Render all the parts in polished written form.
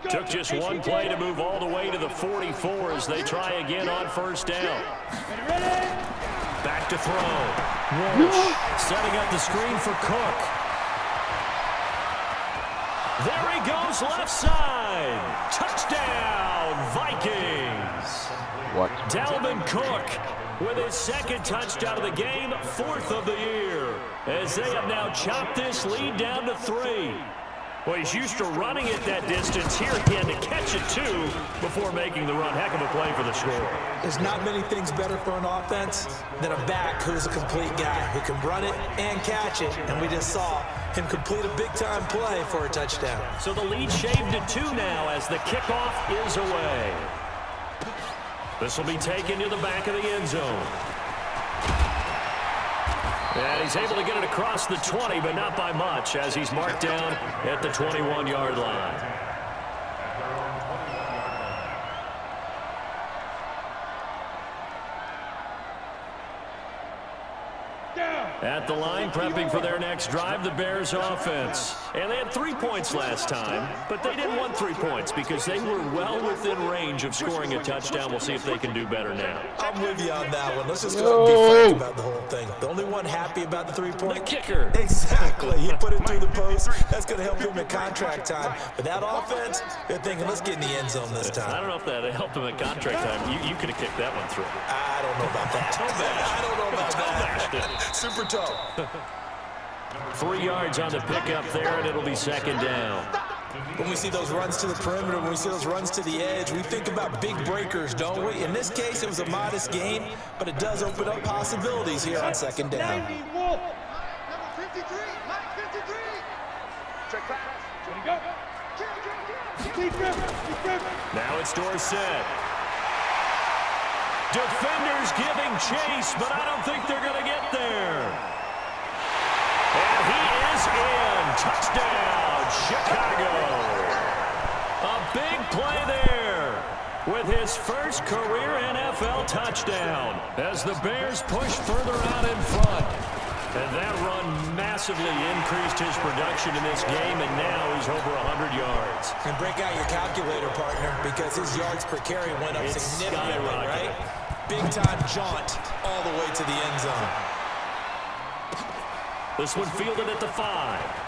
Took just one play to move all the way to the 44 as they try again on first down. Back to throw. Walsh setting up the screen for Cook. There he goes left side. Touchdown, Vikings. What? Dalvin Cook with his second touchdown of the game, 4th of the year, as they have now chopped this lead down to 3. Well, he's used to running it that distance. Here he had to catch it, too, before making the run. Heck of a play for the score. There's not many things better for an offense than a back who's a complete guy who can run it and catch it. And we just saw him complete a big-time play for a touchdown. So the lead shaved to 2 now as the kickoff is away. This will be taken to the back of the end zone. And he's able to get it across the 20, but not by much, as he's marked down at the 21-yard line. At the line, prepping for their next drive, the Bears offense. And they had 3 points last time, but they didn't want 3 points because they were well within range of scoring a touchdown. We'll see if they can do better now. I'm with you on that one. Let's just go and be frank about the whole thing. The only one happy about the 3-point. The kicker. Exactly. He put it through the post. That's going to help him at contract time. But that offense, they're thinking, let's get in the end zone this time. I don't know if that helped him at contract time. You could have kicked that one through. I don't know about that. I don't know about that. Super toe. 3 yards on the pickup there, and it'll be second down. When we see those runs to the perimeter, when we see those runs to the edge, we think about big breakers, don't we? In this case, it was a modest gain, but it does open up possibilities here on second down. Number 53, Mike 53. Check back. Go. Now it's Dorsett. Defenders giving chase, but I don't think they're going to get there. And he is in. Touchdown, Chicago. A big play there with his first career NFL touchdown as the Bears push further out in front. And that run massively increased his production in this game, and now he's over 100 yards. And break out your calculator, partner, because his yards per carry went up significantly, right? Big-time jaunt all the way to the end zone. This one fielded at the 5.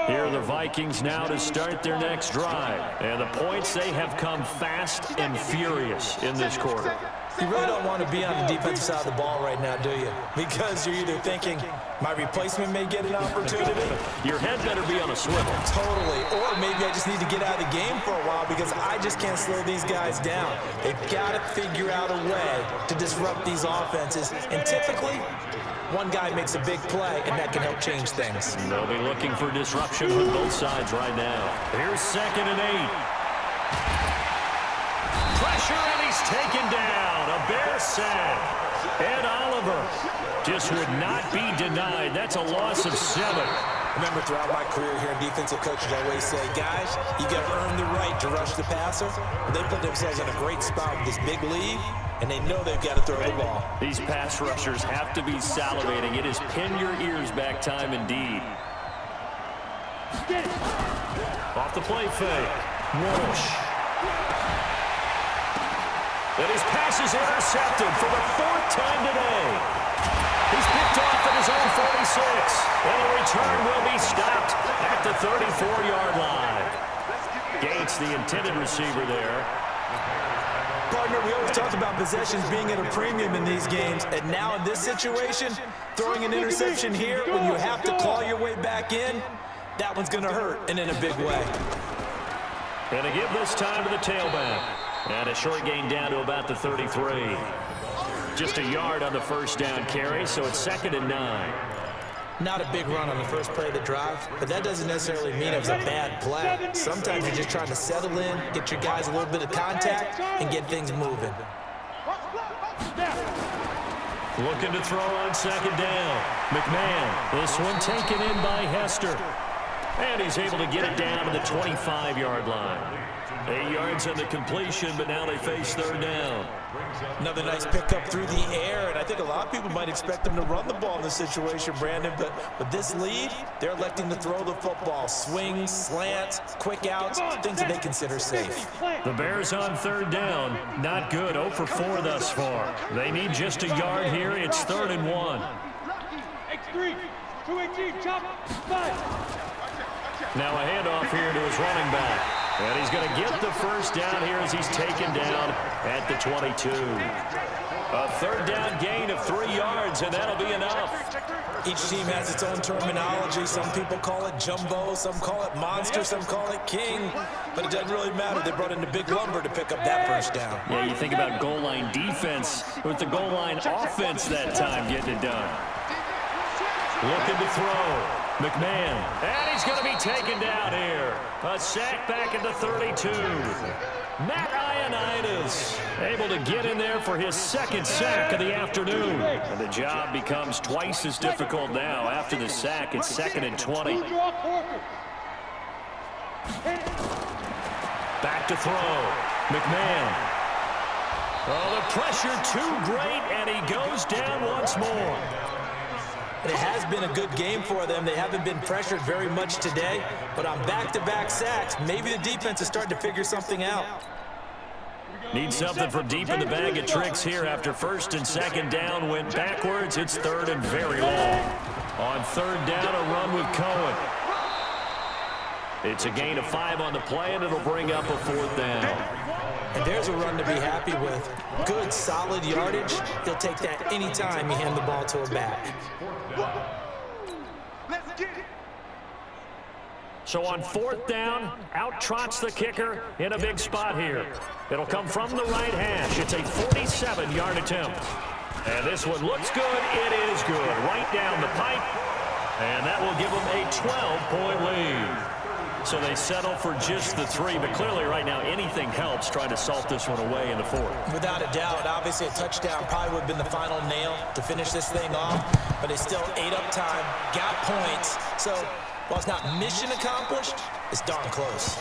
Here are the Vikings now to start their next drive. And the points, they have come fast and furious in this quarter. You really don't want to be on the defensive side of the ball right now, do you? Because you're either thinking, my replacement may get an opportunity. Your head better be on a swivel. Totally. Or maybe I just need to get out of the game for a while because I just can't slow these guys down. They've got to figure out a way to disrupt these offenses. And typically, one guy makes a big play, and that can help change things. They'll be looking for disruption on both sides right now. Here's 2nd and 8. Pressure, and he's taken down. A Bear sack. And Oliver just would not be denied. That's a loss of 7. Remember, throughout my career here, defensive coaches always say, guys, you got to earn the right to rush the passer. And they put themselves in a great spot with this big lead, and they know they've got to throw the ball. These pass rushers have to be salivating. It is pin your ears back time indeed. Off the play fake. Walsh. And his pass is intercepted for the 4th time today. He's picked off at his own 46. And the return will be stopped at the 34-yard line. Gates, the intended receiver there. Partner, we always talk about possessions being at a premium in these games, and now in this situation, throwing an interception here when you have to claw your way back in, that one's going to hurt, and in a big way. And to give this time to the tailback. And a short gain down to about the 33. Just a yard on the first down carry, so it's 2nd and 9. Not a big run on the first play of the drive, but that doesn't necessarily mean it was a bad play. Sometimes you're just trying to settle in, get your guys a little bit of contact, and get things moving. Looking to throw on 2nd down. McMahon, this one taken in by Hester. And he's able to get it down to the 25-yard line. 8 yards on the completion, but now they face third down. Another nice pickup through the air, and I think a lot of people might expect them to run the ball in this situation, Brandon, but with this lead, they're electing to throw the football. Swings, slants, quick outs, things that they consider safe. The Bears on third down. Not good. 0 for 4 thus far. They need just a yard here. It's 3rd and 1. X3, 218, chop, 5. Now a handoff here to his running back. And he's going to get the first down here as he's taken down at the 22. A third down gain of 3 yards, and that'll be enough. Each team has its own terminology. Some people call it jumbo, some call it monster, some call it king. But it doesn't really matter. They brought in the big lumber to pick up that first down. Yeah, you think about goal line defense with the goal line offense that time getting it done. Looking to throw. McMahon, and he's going to be taken down here. A sack back at the 32. Matt Ioannidis able to get in there for his 2nd sack of the afternoon. And the job becomes twice as difficult now. After the sack, it's 2nd and 20. Back to throw. McMahon. Oh, the pressure too great, and he goes down once more. It has been a good game for them. They haven't been pressured very much today, but on back-to-back sacks, maybe the defense is starting to figure something out. Need something from deep in the bag of tricks here after 1st and 2nd down went backwards. It's 3rd and very long. On 3rd down, a run with Cohen. It's a gain of 5 on the play, and it'll bring up a 4th down. And there's a run to be happy with. Good, solid yardage. He'll take that anytime you hand the ball to a back. Let's get it. So on 4th down, out trots the kicker in a big spot here. It'll come from the right hash. It's a 47-yard attempt. And this one looks good. It is good. Right down the pipe. And that will give them a 12-point lead. So they settle for just the 3, but clearly right now anything helps trying to salt this one away in the 4th. Without a doubt, obviously a touchdown probably would have been the final nail to finish this thing off, but they still ate up time, got points. So while it's not mission accomplished, it's darn close.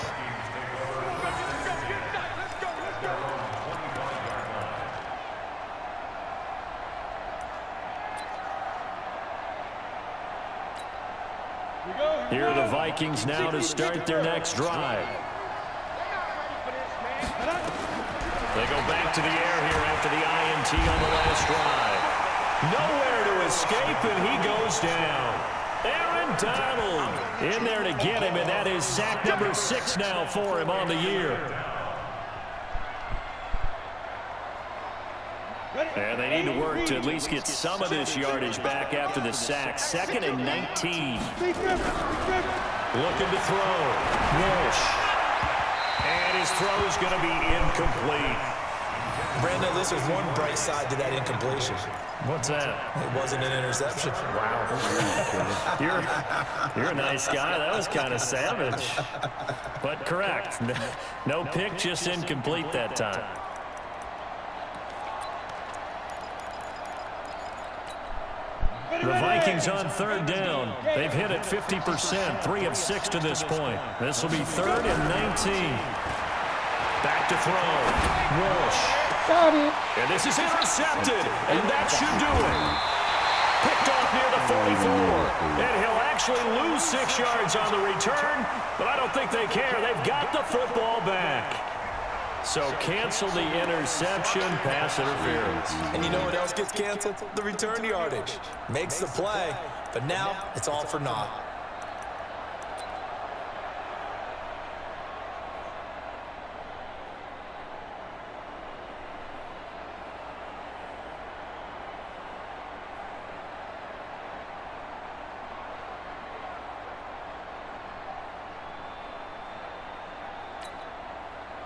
Here are the Vikings now to start their next drive. They go back to the air here after the INT on the last drive. Nowhere to escape, and he goes down. Aaron Donald in there to get him, and that is sack number 6 now for him on the year. And they need to work to at least get some of this yardage back after the sack. 2nd and 19. Looking to throw. Walsh. And his throw is going to be incomplete. Brandon, at least there's one bright side to that incompletion. What's that? It wasn't an interception. Wow. You're a nice guy. That was kind of savage. But correct. No pick, just incomplete that time. The Vikings on 3rd down. They've hit it 50%, 3 of 6 to this point. This will be 3rd and 19. Back to throw. Walsh. And this is intercepted, and that should do it. Picked off near the 44. And he'll actually lose 6 yards on the return, but I don't think they care. They've got the football back. So cancel the interception, pass interference. And you know what else gets canceled? The return yardage. Makes the play, but now it's all for naught.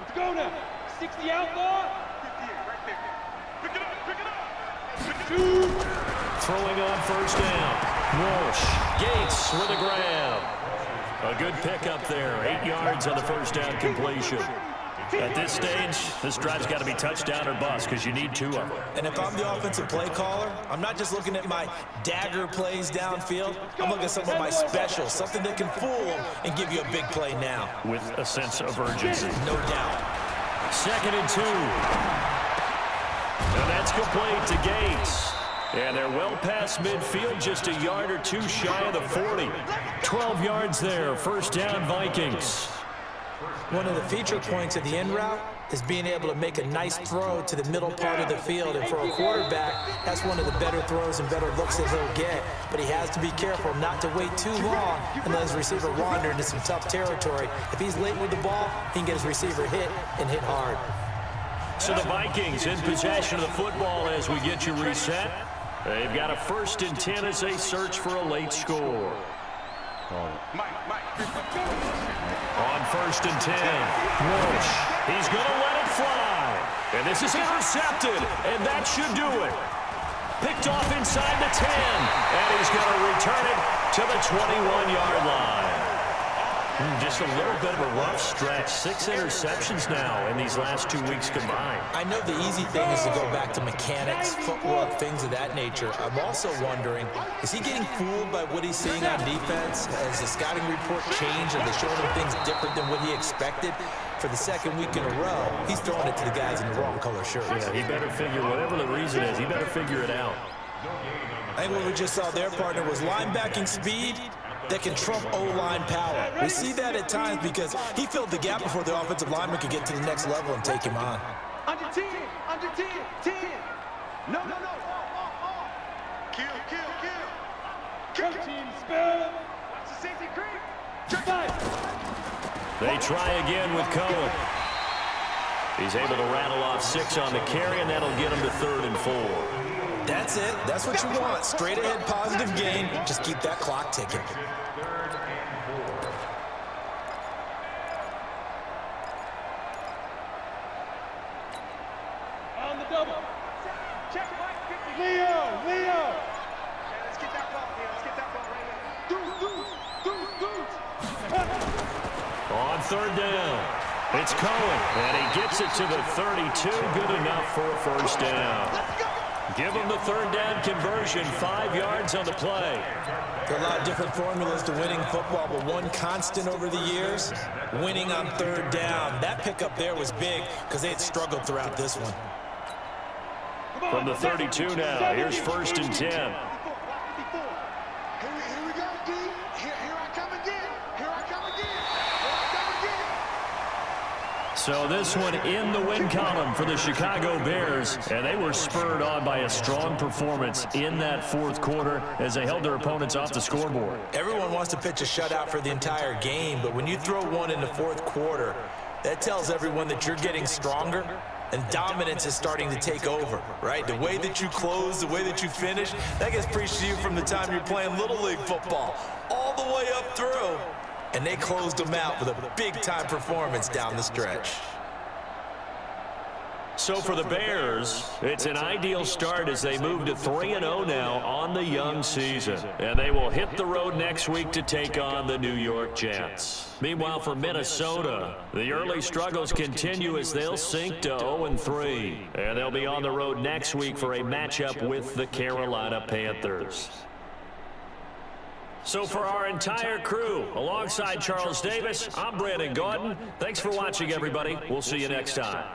Let's go now. 60 outlaw. 58 right there. Pick it up, pick it up. 2. Throwing on 1st down. Walsh. Gates with a grab. A good pickup there. 8 yards on the 1st down completion. At this stage, this drive's got to be touchdown or bust because you need 2 of them. And if I'm the offensive play caller, I'm not just looking at my dagger plays downfield. I'm looking at some of my specials, something that can fool them and give you a big play now. With a sense of urgency. No doubt. 2nd and 2. And that's complete to Gates. And they're well past midfield, just a yard or 2 shy of the 40. 12 yards there, first down Vikings. One of the feature points of the in route is being able to make a nice throw to the middle part of the field. And for a quarterback, that's one of the better throws and better looks that he'll get. But he has to be careful not to wait too long and let his receiver wander into some tough territory. If he's late with the ball, he can get his receiver hit and hit hard. So the Vikings in possession of the football as we get you reset. They've got a 1st and 10 as they search for a late score. On 1st and 10, Walsh. He's going to let it fly. And this is intercepted, and that should do it. Picked off inside the 10, and he's going to return it to the 21-yard line. Just a little bit of a rough stretch. 6 interceptions now in these last 2 weeks combined. I know the easy thing is to go back to mechanics, footwork, things of that nature. I'm also wondering, is he getting fooled by what he's seeing on defense? Has the scouting report changed? Are they showing him things different than what he expected? For the 2nd week in a row, he's throwing it to the guys in the wrong color shirt. Yeah, he better figure, whatever the reason is, he better figure it out. I think what we just saw their partner was linebacking speed that can trump O-line power. We see that at times because he filled the gap before the offensive lineman could get to the next level and take him on. Under 10, 10. No. Kill. Team spell. Watch the safety creep. They try again with Cohen. He's able to rattle off 6 on the carry, and that'll get him to 3rd and 4. That's it. That's what you want. Straight ahead, positive gain. Just keep that clock ticking. On the double. Check right. Leo. Okay, let's get that ball here. Let's get that ball right here. On 3rd down, it's Cohen, and he gets it to the 32. Good enough for a first down. Give him the 3rd down conversion, 5 yards on the play. There are a lot of different formulas to winning football, but one constant over the years, winning on 3rd down. That pickup there was big because they had struggled throughout this one. From the 32 now, here's 1st and 10. Here we go, D. Here I come again. So this one in the win column for the Chicago Bears, and they were spurred on by a strong performance in that 4th quarter as they held their opponents off the scoreboard. Everyone wants to pitch a shutout for the entire game, but when you throw one in the 4th quarter, that tells everyone that you're getting stronger and dominance is starting to take over, right? The way that you close, the way that you finish, that gets preached to you from the time you're playing Little League football all the way up through. And they closed them out with a big-time performance down the stretch. So for the Bears, it's an ideal start as they move to 3-0 now on the young season. And they will hit the road next week to take on the New York Jets. Meanwhile, for Minnesota, the early struggles continue as they'll sink to 0-3. And they'll be on the road next week for a matchup with the Carolina Panthers. So for our entire crew, alongside Charles Davis, I'm Brandon Gaudin. Thanks for watching, everybody. We'll see you next time.